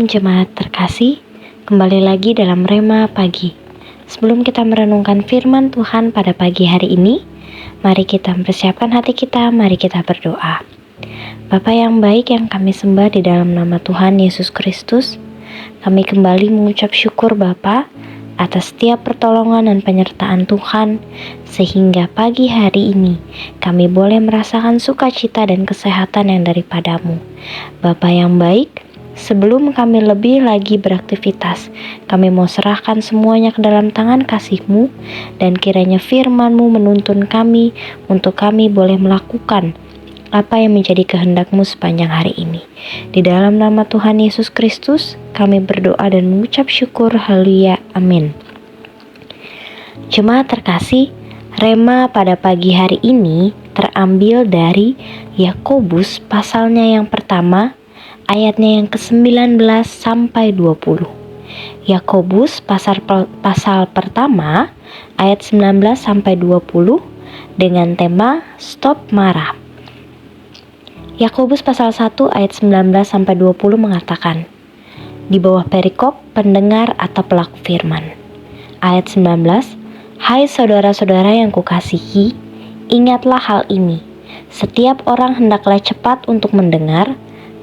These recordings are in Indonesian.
Shalom jemaat terkasih, kembali lagi dalam Rema Pagi. Sebelum kita merenungkan firman Tuhan pada pagi hari ini, mari kita mempersiapkan hati kita, mari kita berdoa. Bapa yang baik yang kami sembah di dalam nama Tuhan Yesus Kristus, kami kembali mengucap syukur Bapa atas setiap pertolongan dan penyertaan Tuhan, sehingga pagi hari ini kami boleh merasakan sukacita dan kesehatan yang daripadamu. Bapa yang baik, sebelum kami lebih lagi beraktivitas, kami mau serahkan semuanya ke dalam tangan kasih-Mu, dan kiranya firman-Mu menuntun kami untuk kami boleh melakukan apa yang menjadi kehendak-Mu sepanjang hari ini. Di dalam nama Tuhan Yesus Kristus, kami berdoa dan mengucap syukur. Haleluya. Amin. Jemaat terkasih, Rema pada pagi hari ini terambil dari Yakobus pasalnya yang pertama, ayatnya yang ke-19 sampai 20. Yakobus pasal pertama, ayat 19 sampai 20 dengan tema Stop Marah. Yakobus pasal 1 ayat 19 sampai 20 mengatakan, di bawah perikop pendengar atau pelaku firman. Ayat 19, hai saudara-saudara yang kukasihi, ingatlah hal ini. Setiap orang hendaklah cepat untuk mendengar,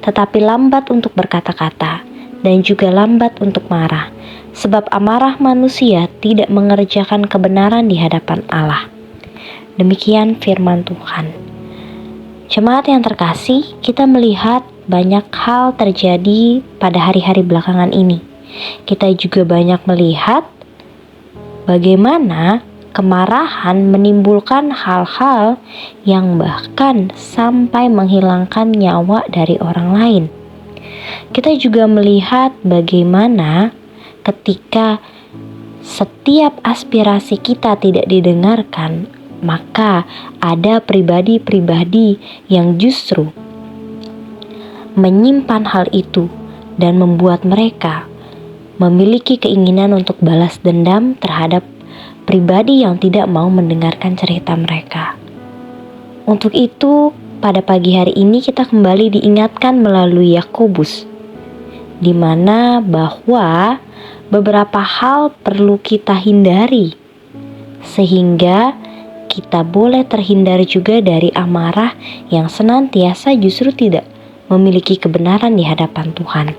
tetapi lambat untuk berkata-kata, dan juga lambat untuk marah. Sebab amarah manusia tidak mengerjakan kebenaran di hadapan Allah. Demikian firman Tuhan. Jemaat yang terkasih, kita melihat banyak hal terjadi pada hari-hari belakangan ini. Kita juga banyak melihat bagaimana kemarahan menimbulkan hal-hal yang bahkan sampai menghilangkan nyawa dari orang lain. Kita juga melihat bagaimana ketika setiap aspirasi kita tidak didengarkan, maka ada pribadi-pribadi yang justru menyimpan hal itu dan membuat mereka memiliki keinginan untuk balas dendam terhadap pribadi yang tidak mau mendengarkan cerita mereka. Untuk itu, pada pagi hari ini kita kembali diingatkan melalui Yakobus, di mana bahwa beberapa hal perlu kita hindari, sehingga kita boleh terhindar juga dari amarah yang senantiasa justru tidak memiliki kebenaran di hadapan Tuhan.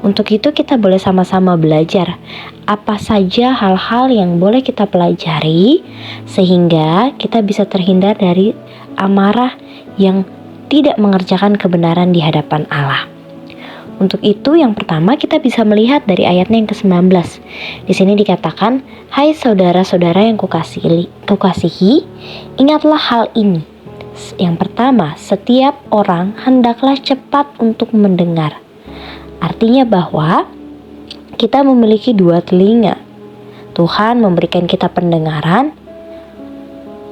Untuk itu kita boleh sama-sama belajar apa saja hal-hal yang boleh kita pelajari sehingga kita bisa terhindar dari amarah yang tidak mengerjakan kebenaran di hadapan Allah. Untuk itu yang pertama kita bisa melihat dari ayatnya yang ke-19. Di sini dikatakan, hai saudara-saudara yang kukasihi, ingatlah hal ini. Yang pertama, setiap orang hendaklah cepat untuk mendengar. Artinya bahwa kita memiliki dua telinga. Tuhan memberikan kita pendengaran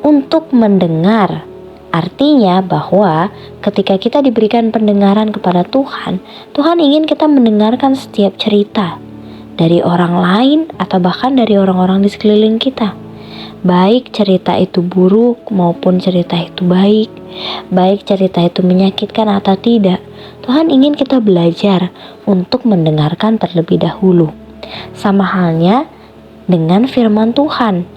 untuk mendengar. Artinya bahwa ketika kita diberikan pendengaran kepada Tuhan, Tuhan ingin kita mendengarkan setiap cerita dari orang lain atau bahkan dari orang-orang di sekeliling kita. Baik cerita itu buruk maupun cerita itu baik, baik cerita itu menyakitkan atau tidak, Tuhan ingin kita belajar untuk mendengarkan terlebih dahulu. Sama halnya dengan firman Tuhan.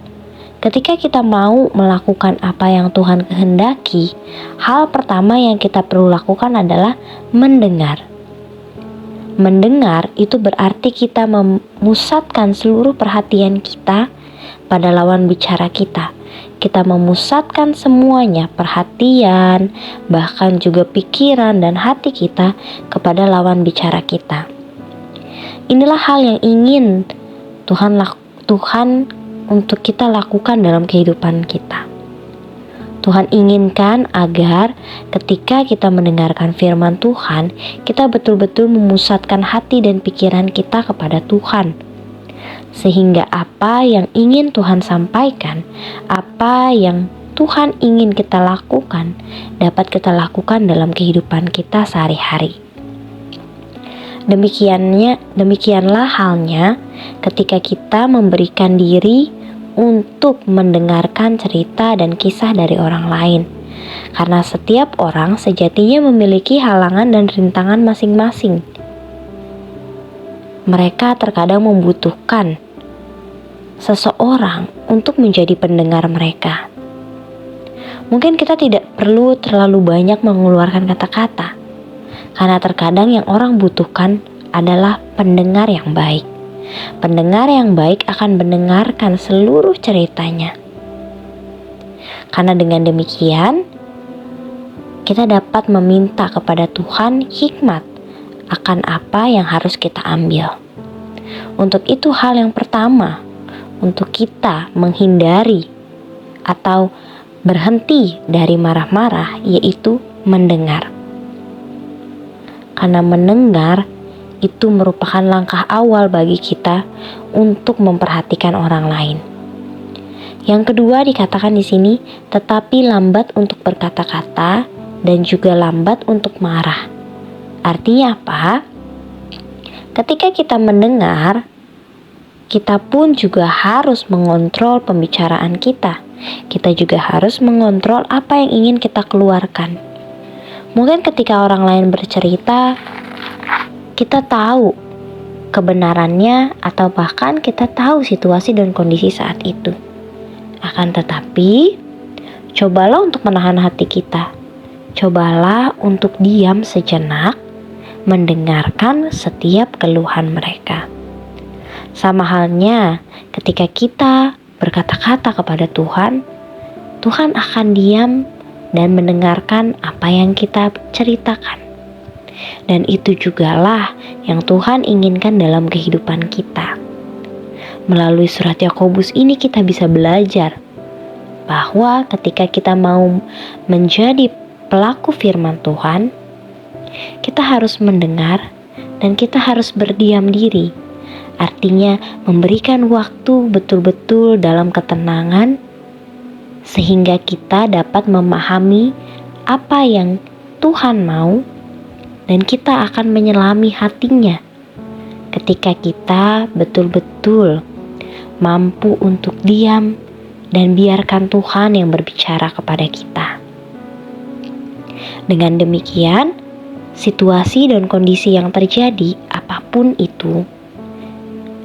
Ketika kita mau melakukan apa yang Tuhan kehendaki, hal pertama yang kita perlu lakukan adalah mendengar. Mendengar itu berarti kita memusatkan seluruh perhatian kita pada lawan bicara kita. Kita memusatkan semuanya, perhatian, bahkan juga pikiran dan hati kita kepada lawan bicara kita. Inilah hal yang ingin Tuhan untuk kita lakukan dalam kehidupan kita. Tuhan inginkan agar ketika kita mendengarkan firman Tuhan, kita betul-betul memusatkan hati dan pikiran kita kepada Tuhan. Sehingga apa yang ingin Tuhan sampaikan, apa yang Tuhan ingin kita lakukan, dapat kita lakukan dalam kehidupan kita sehari-hari. Demikianlah halnya ketika kita memberikan diri untuk mendengarkan cerita dan kisah dari orang lain. Karena setiap orang sejatinya memiliki halangan dan rintangan masing-masing. Mereka terkadang membutuhkan seseorang untuk menjadi pendengar mereka. Mungkin kita tidak perlu terlalu banyak mengeluarkan kata-kata, karena terkadang yang orang butuhkan adalah pendengar yang baik. Pendengar yang baik akan mendengarkan seluruh ceritanya. Karena dengan demikian, kita dapat meminta kepada Tuhan hikmat akan apa yang harus kita ambil. Untuk itu hal yang pertama, untuk kita menghindari atau berhenti dari marah-marah, yaitu mendengar. Karena mendengar itu merupakan langkah awal bagi kita untuk memperhatikan orang lain. Yang kedua dikatakan di sini, tetapi lambat untuk berkata-kata dan juga lambat untuk marah. Artinya apa? Ketika kita mendengar, kita pun juga harus mengontrol pembicaraan kita. Kita juga harus mengontrol apa yang ingin kita keluarkan. Mungkin ketika orang lain bercerita, kita tahu kebenarannya atau bahkan kita tahu situasi dan kondisi saat itu. Akan tetapi, cobalah untuk menahan hati kita. Cobalah untuk diam sejenak, mendengarkan setiap keluhan mereka. Sama halnya ketika kita berkata-kata kepada Tuhan, Tuhan akan diam dan mendengarkan apa yang kita ceritakan. Dan itu jugalah yang Tuhan inginkan dalam kehidupan kita. Melalui surat Yakobus ini kita bisa belajar bahwa ketika kita mau menjadi pelaku firman Tuhan, kita harus mendengar dan kita harus berdiam diri. Artinya memberikan waktu betul-betul dalam ketenangan sehingga kita dapat memahami apa yang Tuhan mau dan kita akan menyelami hatinya ketika kita betul-betul mampu untuk diam dan biarkan Tuhan yang berbicara kepada kita. Dengan demikian, situasi dan kondisi yang terjadi apapun itu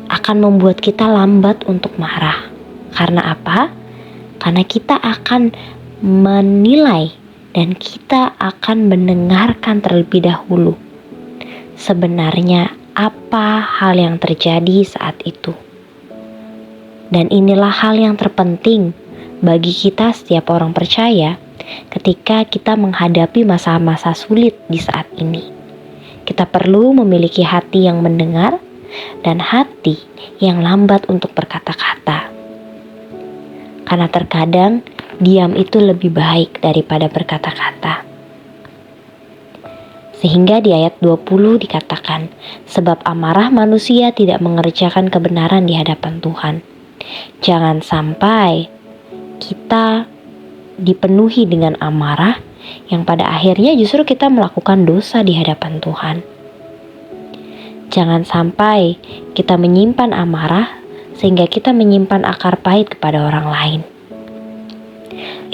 akan membuat kita lambat untuk marah. Karena apa? Karena kita akan menilai dan kita akan mendengarkan terlebih dahulu sebenarnya apa hal yang terjadi saat itu. Dan inilah hal yang terpenting bagi kita setiap orang percaya ketika kita menghadapi masa-masa sulit di saat ini. Kita perlu memiliki hati yang mendengar dan hati yang lambat untuk berkata-kata. Karena terkadang diam itu lebih baik daripada berkata-kata. Sehingga di ayat 20 dikatakan, sebab amarah manusia tidak mengerjakan kebenaran di hadapan Tuhan. Jangan sampai kita dipenuhi dengan amarah yang pada akhirnya justru kita melakukan dosa di hadapan Tuhan. Jangan sampai kita menyimpan amarah sehingga kita menyimpan akar pahit kepada orang lain.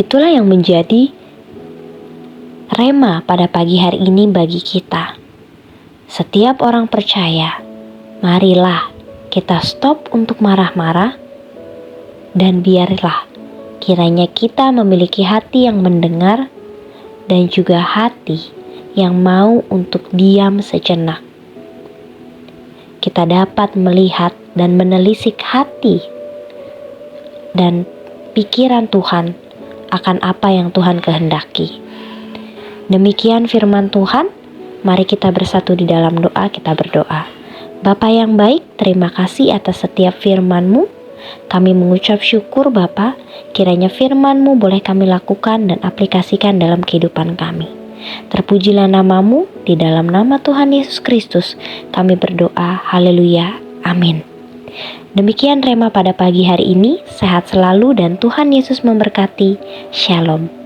Itulah yang menjadi rema pada pagi hari ini bagi kita. Setiap orang percaya, marilah kita stop untuk marah-marah dan biarlah kiranya kita memiliki hati yang mendengar dan juga hati yang mau untuk diam sejenak. Kita dapat melihat dan menelisik hati dan pikiran Tuhan akan apa yang Tuhan kehendaki. Demikian firman Tuhan. Mari kita bersatu di dalam doa, kita berdoa. Bapa yang baik, terima kasih atas setiap firman-Mu. Kami mengucap syukur Bapa, kiranya firman-Mu boleh kami lakukan dan aplikasikan dalam kehidupan kami. Terpujilah nama-Mu, di dalam nama Tuhan Yesus Kristus kami berdoa, haleluya, amin. Demikian rema pada pagi hari ini, sehat selalu dan Tuhan Yesus memberkati, shalom.